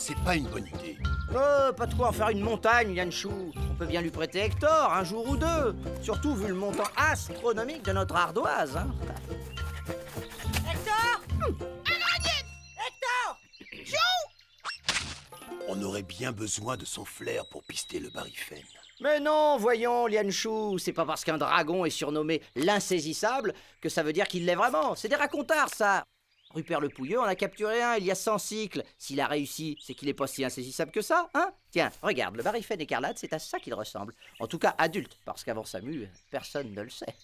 c'est pas une bonne idée. Oh, pas de quoi en faire une montagne, Yanchou. On peut bien lui prêter Hector, un jour ou deux. Surtout vu le montant astronomique de notre ardoise, hein. Hector! Hector! On aurait bien besoin de son flair pour pister le Barifène. Mais non, voyons, Lianchou, c'est pas parce qu'un dragon est surnommé l'insaisissable que ça veut dire qu'il l'est vraiment. C'est des racontards, ça. Rupert le Pouilleux en a capturé un il y a 100 cycles. S'il a réussi, c'est qu'il est pas si insaisissable que ça, hein? Tiens, regarde, le Barifène écarlate, c'est à ça qu'il ressemble. En tout cas, adulte, parce qu'avant sa mue, personne ne le sait.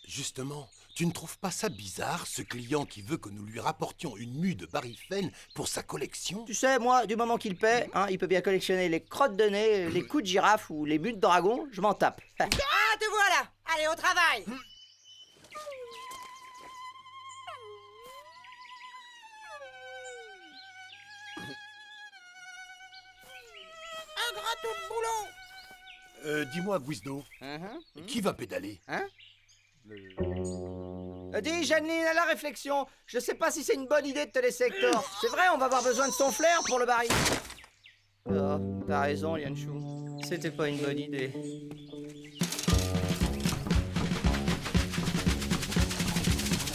Justement, tu ne trouves pas ça bizarre, ce client qui veut que nous lui rapportions une mue de Barifène pour sa collection? Tu sais, moi, du moment qu'il paie, hein, il peut bien collectionner les crottes de nez, les coups de girafe ou les mues de dragon, je m'en tape. Ah, te voilà! Allez, au travail! Un gratteau de boulot! Dis-moi, Guizdo, qui va pédaler? Hein? Dis, Jeanneline, à la réflexion, je sais pas si c'est une bonne idée de te laisser Hector. C'est vrai, on va avoir besoin de son flair pour le baril. Oh, t'as raison, Lianchou. C'était pas une bonne idée.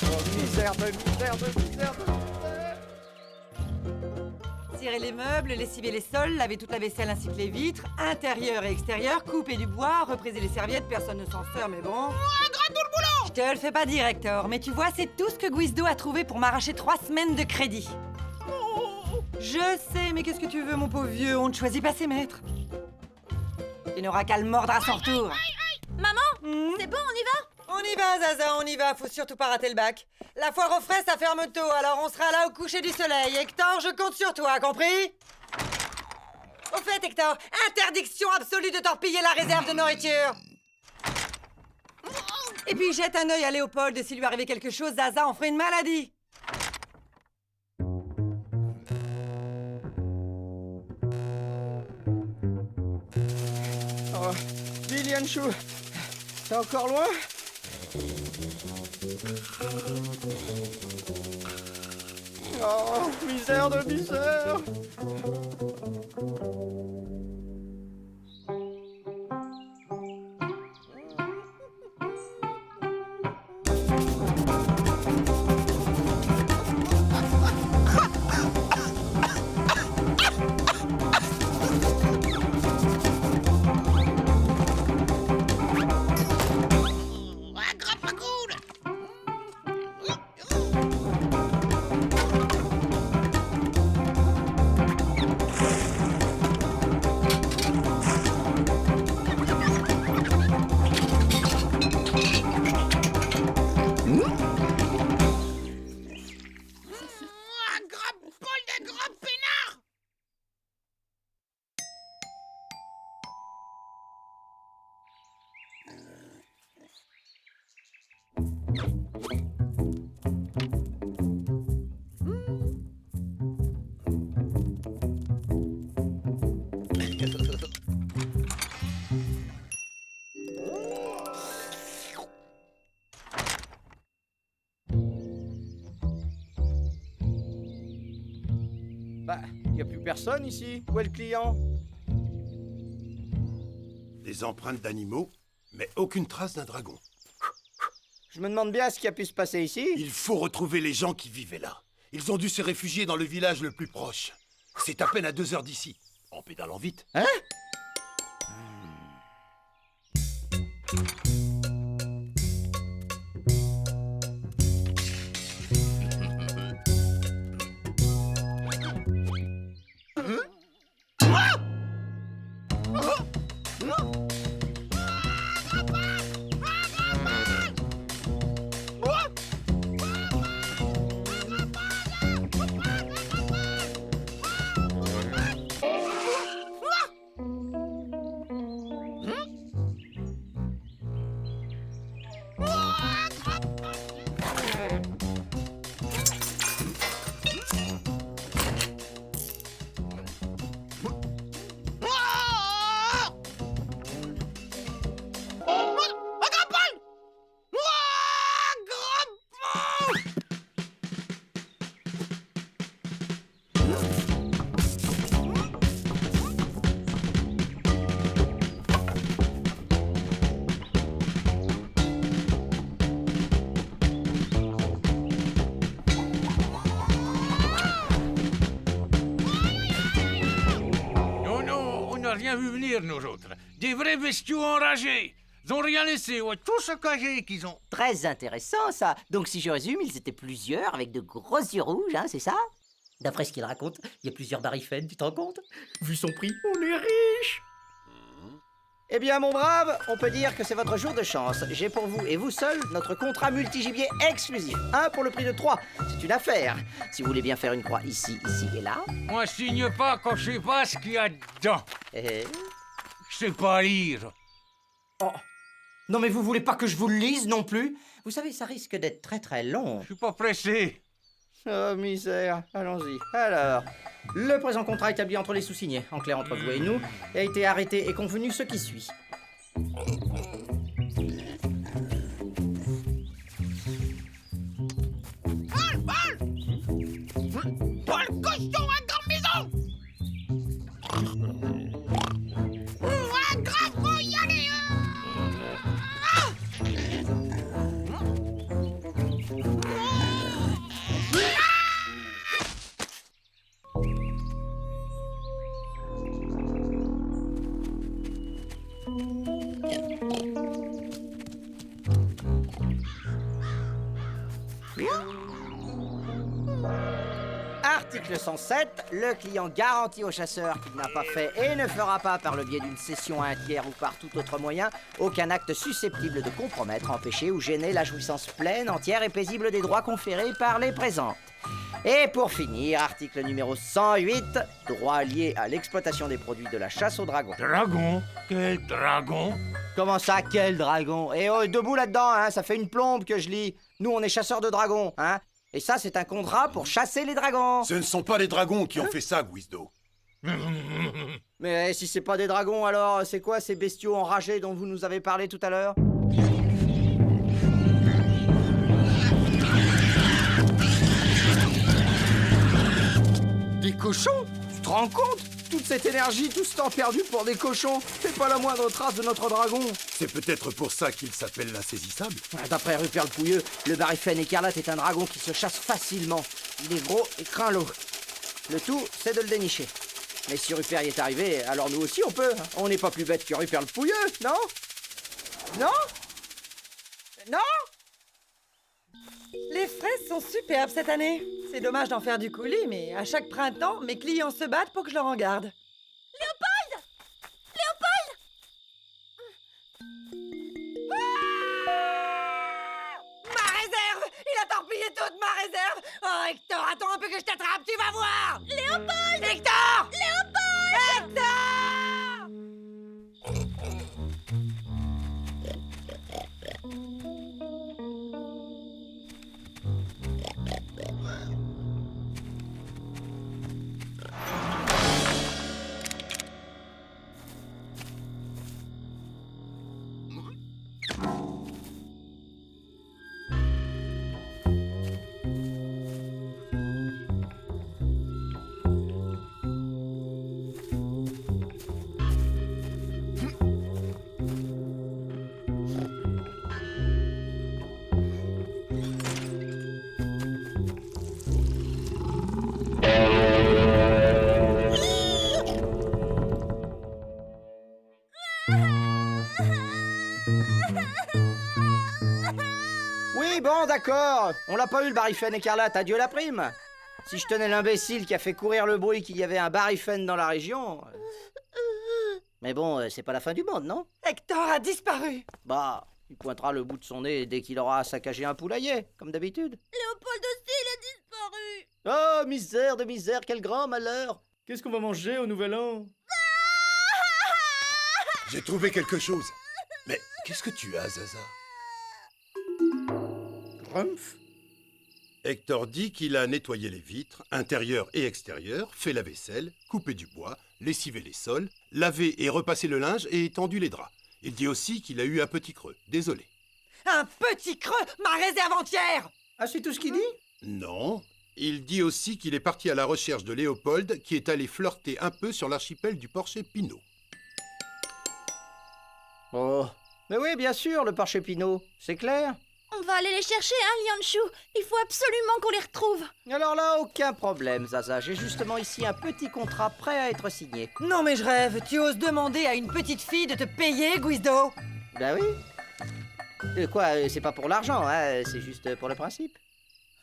Oh, misère de misère de misère de misère. Cirer les meubles, lessiver les sols, laver toute la vaisselle ainsi que les vitres, intérieur et extérieur, couper du bois, repriser les serviettes, personne ne s'en sert, mais bon... Un gratteau de boulot! Je te le fais pas dire, Hector, mais tu vois, c'est tout ce que Guizdo a trouvé pour m'arracher 3 semaines de crédit. Je sais, mais qu'est-ce que tu veux, mon pauvre vieux? On ne choisit pas ses maîtres. Il n'aura qu'à le mordre à son retour. Maman, c'est bon, on y va? On y va, Zaza, on y va, faut surtout pas rater le bac. La foire aux fraises, ça ferme tôt, alors on sera là au coucher du soleil. Hector, je compte sur toi, compris? Au fait, Hector, interdiction absolue de torpiller la réserve de nourriture. Et puis jette un œil à Léopold, et s'il lui arrivait quelque chose, Zaza en ferait une maladie. Oh, dis, Lianchou, t'es encore loin? Oh, misère de misère. Bah, y a plus personne ici. Où est le client? Des empreintes d'animaux, mais aucune trace d'un dragon. Je me demande bien ce qui a pu se passer ici. Il faut retrouver les gens qui vivaient là. Ils ont dû se réfugier dans le village le plus proche. C'est à peine à 2 heures d'ici. En pédalant vite. Hein? rien vu venir, nous autres. Des vrais bestiaux enragés. Ils ont rien laissé, ouais, tout saccagé qu'ils ont. Très intéressant, ça. Donc, si je résume, ils étaient plusieurs avec de gros yeux rouges, hein, c'est ça? D'après ce qu'il raconte, il y a plusieurs barifènes, tu t'en rends compte? Vu son prix, on est riche. Eh bien, mon brave, on peut dire que c'est votre jour de chance. J'ai pour vous et vous seul notre contrat multigibier exclusif. Un pour le prix de 3. C'est une affaire. Si vous voulez bien faire une croix ici, ici et là. Moi, je signe pas quand je sais pas ce qu'il y a dedans. Eh. Je sais pas lire. Oh. Non, mais vous voulez pas que je vous le lise non plus? Vous savez, ça risque d'être très très long. Je suis pas pressé. Oh, misère. Allons-y. Alors, le présent contrat établi entre les sous-signés, en clair entre vous et nous, a été arrêté et convenu ce qui suit. Paul Cochon à grande maison. Un dragon y aller. Article 107, le client garantit au chasseur qu'il n'a pas fait et ne fera pas par le biais d'une cession à un tiers ou par tout autre moyen aucun acte susceptible de compromettre, empêcher ou gêner la jouissance pleine, entière et paisible des droits conférés par les présentes. Et pour finir, article numéro 108, droit lié à l'exploitation des produits de la chasse au dragon. Dragon? Quel dragon? Comment ça, quel dragon? Eh oh, debout là-dedans, hein, ça fait une plombe que je lis. Nous, on est chasseurs de dragons, hein. Et ça, c'est un contrat pour chasser les dragons. Ce ne sont pas les dragons qui ont fait ça, Guizdo. Mais si c'est pas des dragons, alors c'est quoi ces bestiaux enragés dont vous nous avez parlé tout à l'heure? Des cochons? Tu te rends compte? Toute cette énergie, tout ce temps perdu pour des cochons, c'est pas la moindre trace de notre dragon. C'est peut-être pour ça qu'il s'appelle l'insaisissable. D'après Rupert le Pouilleux, le barifène écarlate est un dragon qui se chasse facilement. Il est gros et craint l'eau. Le tout, c'est de le dénicher. Mais si Rupert y est arrivé, alors nous aussi on peut. On n'est pas plus bête que Rupert le Pouilleux, non? Non? Non? Les fraises sont superbes cette année. C'est dommage d'en faire du coulis, mais à chaque printemps, mes clients se battent pour que je leur en garde. Léopold! Léopold! Ma réserve! Il a torpillé toute ma réserve! Oh, Hector, attends un peu que je t'attrape, tu vas voir! Léopold! Hector! Léopold! Hector! Oui, bon, d'accord. On l'a pas eu le barifène écarlate, adieu la prime. Si je tenais l'imbécile qui a fait courir le bruit qu'il y avait un barifène dans la région... Mais bon, c'est pas la fin du monde, non? Hector a disparu! Bah, il pointera le bout de son nez dès qu'il aura saccagé un poulailler, comme d'habitude. Léopold aussi, il a disparu. Oh, misère de misère, quel grand malheur! Qu'est-ce qu'on va manger au Nouvel An? J'ai trouvé quelque chose. Mais qu'est-ce que tu as, Zaza? Grumpf? Hector dit qu'il a nettoyé les vitres, intérieures et extérieures, fait la vaisselle, coupé du bois, lessivé les sols, lavé et repassé le linge et tendu les draps. Il dit aussi qu'il a eu un petit creux. Désolé. Un petit creux! Ma réserve entière! Ah, c'est tout ce qu'il dit? Non. Il dit aussi qu'il est parti à la recherche de Léopold, qui est allé flirter un peu sur l'archipel du Porcher Pinot. Oh, mais oui, bien sûr, le Porcher Pinot, c'est clair. On va aller les chercher, hein, Lianshu. Il faut absolument qu'on les retrouve. Alors là, aucun problème, Zaza. J'ai justement ici un petit contrat prêt à être signé. Non mais je rêve, tu oses demander à une petite fille de te payer, Guizdo? Ben oui. Quoi, c'est pas pour l'argent, hein, c'est juste pour le principe.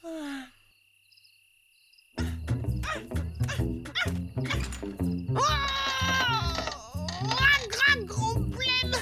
Un grand problème.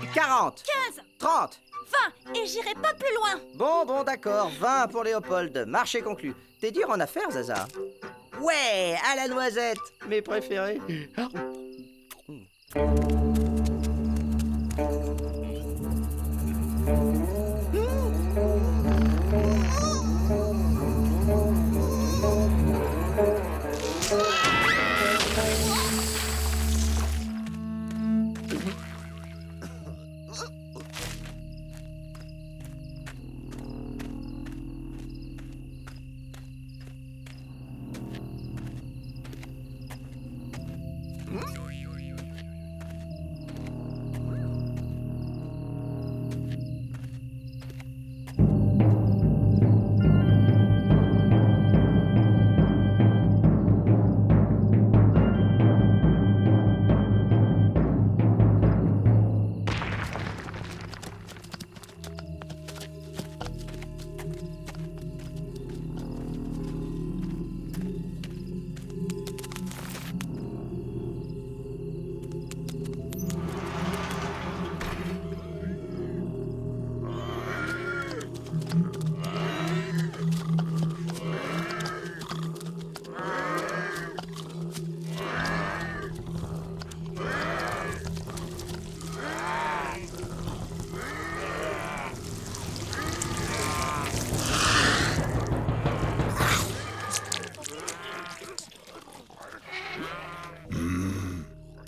« 40 15, 30 20, et j'irai pas plus loin. Bon, d'accord, 20 pour Léopold. Marché conclu. T'es dur en affaires, Zaza. Ouais, à la noisette, mes préférés.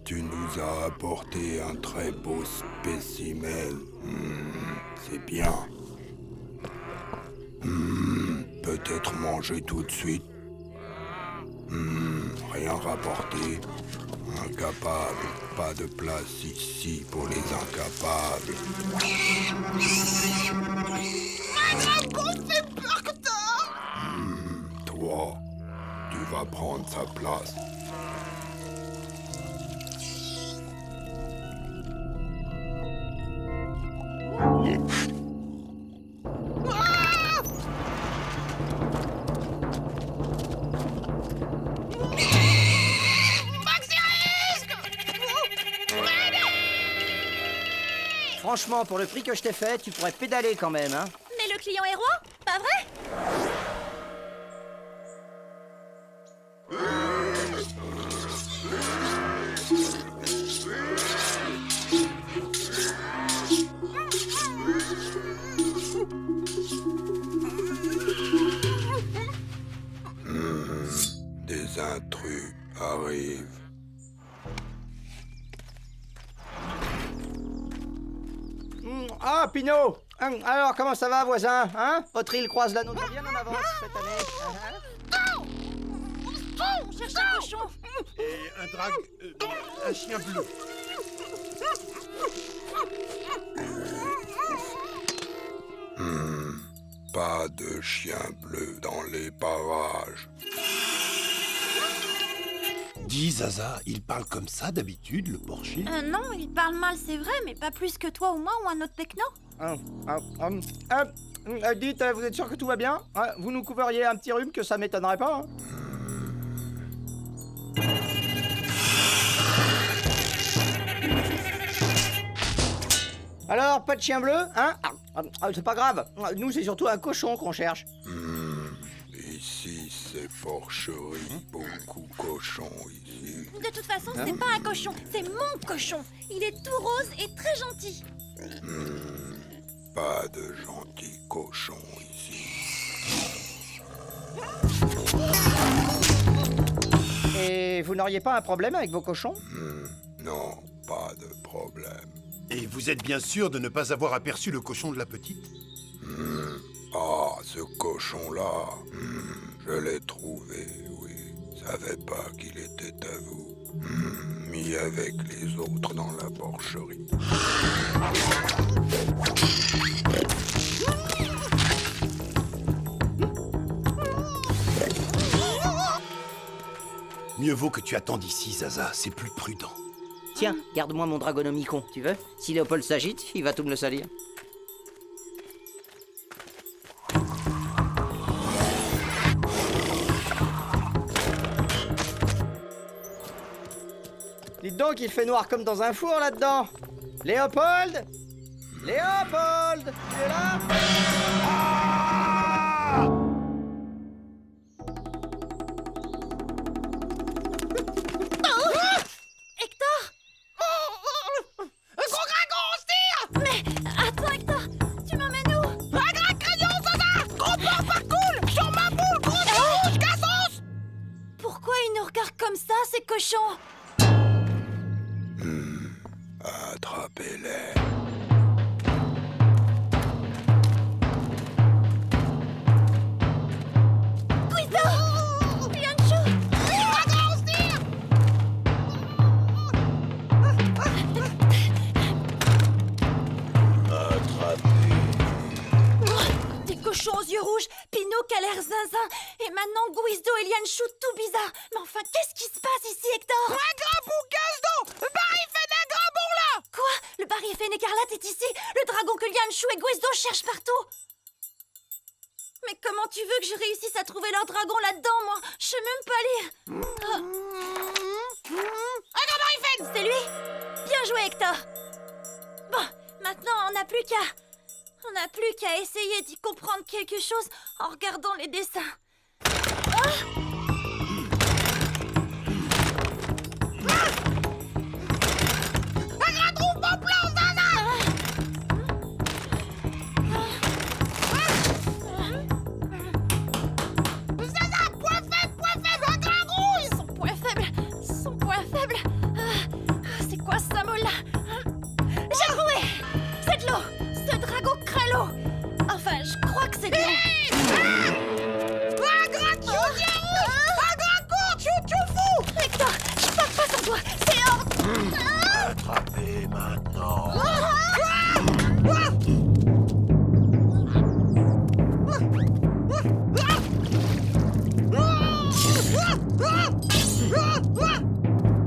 Tu nous as apporté un très beau spécimen. C'est bien. Peut-être manger tout de suite. Rien rapporté. Incapable. Pas de place ici pour les incapables. Un dragon fait peur que t'as. Toi, tu vas prendre sa place. Franchement, pour le prix que je t'ai fait, tu pourrais pédaler quand même, hein. Mais le client est roi, pas vrai? Des intrus arrivent. Ah, Pinot. Alors, comment ça va, voisin, hein? Votre île croise la nôtre bien en avance cette année. On cherche un cochon. Et un chien bleu. Pas de chien bleu dans les parages. Dis, Zaza, il parle comme ça d'habitude, le porcher? Non, il parle mal, c'est vrai, mais pas plus que toi ou moi ou un autre techno. Dites, vous êtes sûr que tout va bien? Vous nous couvririez un petit rhume que ça m'étonnerait pas, hein? Alors, pas de chien bleu, hein? C'est pas grave. Nous, c'est surtout un cochon qu'on cherche. Ici, c'est porcherie, beaucoup cochon ici. De toute façon, c'est pas un cochon, c'est mon cochon. Il est tout rose et très gentil. Pas de gentils cochons ici. Et vous n'auriez pas un problème avec vos cochons? Non, pas de problème. Et vous êtes bien sûr de ne pas avoir aperçu le cochon de la petite? Ah, ce cochon-là, je l'ai trouvé, oui. Savais pas qu'il était à vous. Mis avec les autres dans la porcherie. Mieux vaut que tu attendes ici, Zaza, c'est plus prudent. Tiens, garde-moi mon dragonomicon, tu veux? Si Léopold s'agite, il va tout me le salir. Dites donc, il fait noir comme dans un four là-dedans. Léopold? Léopold? Tu es là? Hector! Gros dragon, on se tire! Mais attends, Hector! Tu m'emmènes où? Un grand crayon, Zaza! Gros porc par cool! Sur ma boule, gros rouge, cassos! Pourquoi ils nous regardent comme ça, ces cochons? Attrapez-les. Guido! Lianchou! Dragon, on se tire! Des cochons aux yeux rouges, Pinot qui a l'air zinzin, et maintenant Guizdo et Lianchou tout bizarre. Mais enfin, qu'est-ce qui se passe ici, Hector? Un grand bouquin d'eau! Barry fait un grand bon là! Quoi? Le Barry-Fen écarlate est ici? Le dragon que Lianchou et Guizdo cherchent partout? Mais comment tu veux que je réussisse à trouver leur dragon là-dedans, moi? Je sais même pas lire. Un grand Barry-Fen! C'est lui? Bien joué, Hector. Bon, maintenant, on n'a plus qu'à... On n'a plus qu'à essayer d'y comprendre quelque chose en regardant les dessins. Un grand trou bon plan, Zaza! Zaza, point faible, un grand rouille! Son point faible. C'est quoi ce mot-là? J'ai trouvé! C'est de l'eau! Ce dragon craint l'eau! Enfin, je crois que c'est de l'eau. Un grand chou-chou rouge! Un grand court, chou-chou fou! Hector, je pars pas sans toi! C'est hors... Attrapez maintenant.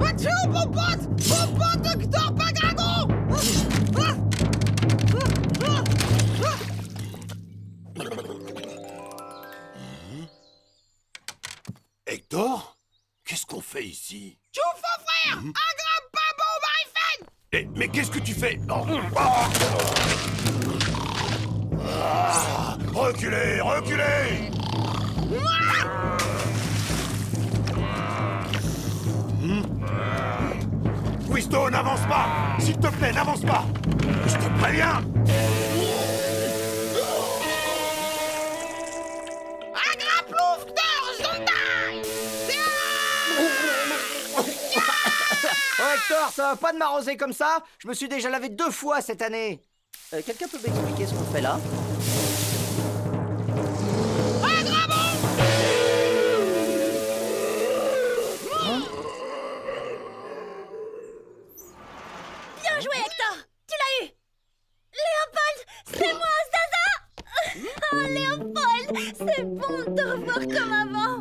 Attention, mon pote Hector, pas dragon! Hector? Qu'est-ce qu'on fait ici? Chouf, frère! Un grand pas bon Barry-Fen! Eh, mais qu'est-ce que tu fais? Oh. Ah. Ah. Reculez, reculez! Guisto, n'avance pas! S'il te plaît, n'avance pas! Je te préviens! Un grand plouf, Zonda! Oh Hector, ça va pas de m'arroser comme ça? Je me suis déjà lavé 2 fois cette année. Quelqu'un peut m'expliquer ce qu'on fait là? Bien joué, Hector! Tu l'as eu! Léopold! C'est moi, Zaza! Oh, Léopold! C'est bon de te revoir comme avant!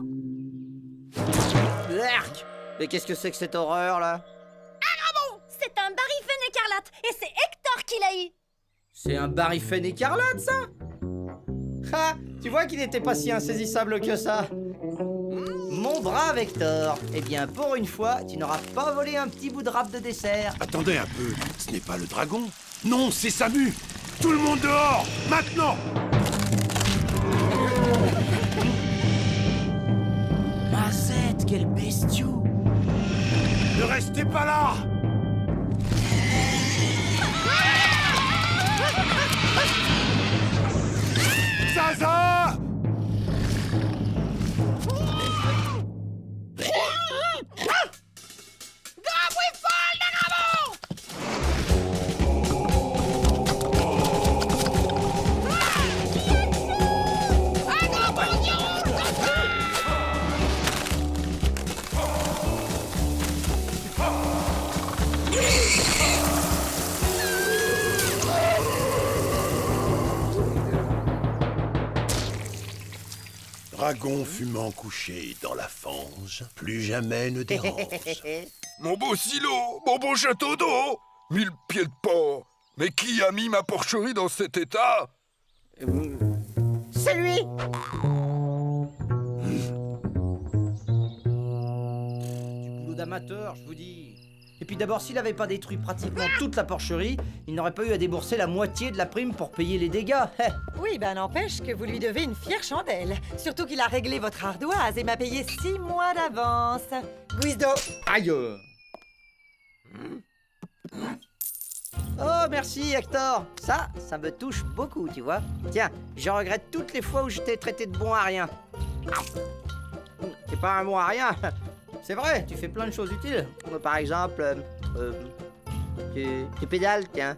Arc! Mais qu'est-ce que c'est que cette horreur là? C'est un Barry-Fen écarlate, et c'est Hector qui l'a eu! C'est un Barry-Fen écarlate ça? Ah, tu vois qu'il n'était pas si insaisissable que ça. Mon brave Hector, eh bien pour une fois, tu n'auras pas volé un petit bout de râpe de dessert. Attendez un peu, ce n'est pas le dragon. Non, c'est Samu. Tout le monde dehors, maintenant! quel bestiau! Ne restez pas là! Zaza! Dragon fumant couché dans la fange, plus jamais ne dérange. Mon beau silo, mon beau château d'eau, 1000 pieds de pont. Mais qui a mis ma porcherie dans cet état? C'est lui! Du boulot d'amateur, je vous dis. Et puis d'abord, s'il n'avait pas détruit pratiquement toute la porcherie, il n'aurait pas eu à débourser la moitié de la prime pour payer les dégâts. Oui, ben n'empêche que vous lui devez une fière chandelle. Surtout qu'il a réglé votre ardoise et m'a payé 6 mois d'avance. Guizdo! Aïe! Oh, merci Hector. Ça me touche beaucoup, tu vois. Tiens, je regrette toutes les fois où je t'ai traité de bon à rien. T'es pas un bon à rien. C'est vrai, tu fais plein de choses utiles. Par exemple, tu pédales, tiens.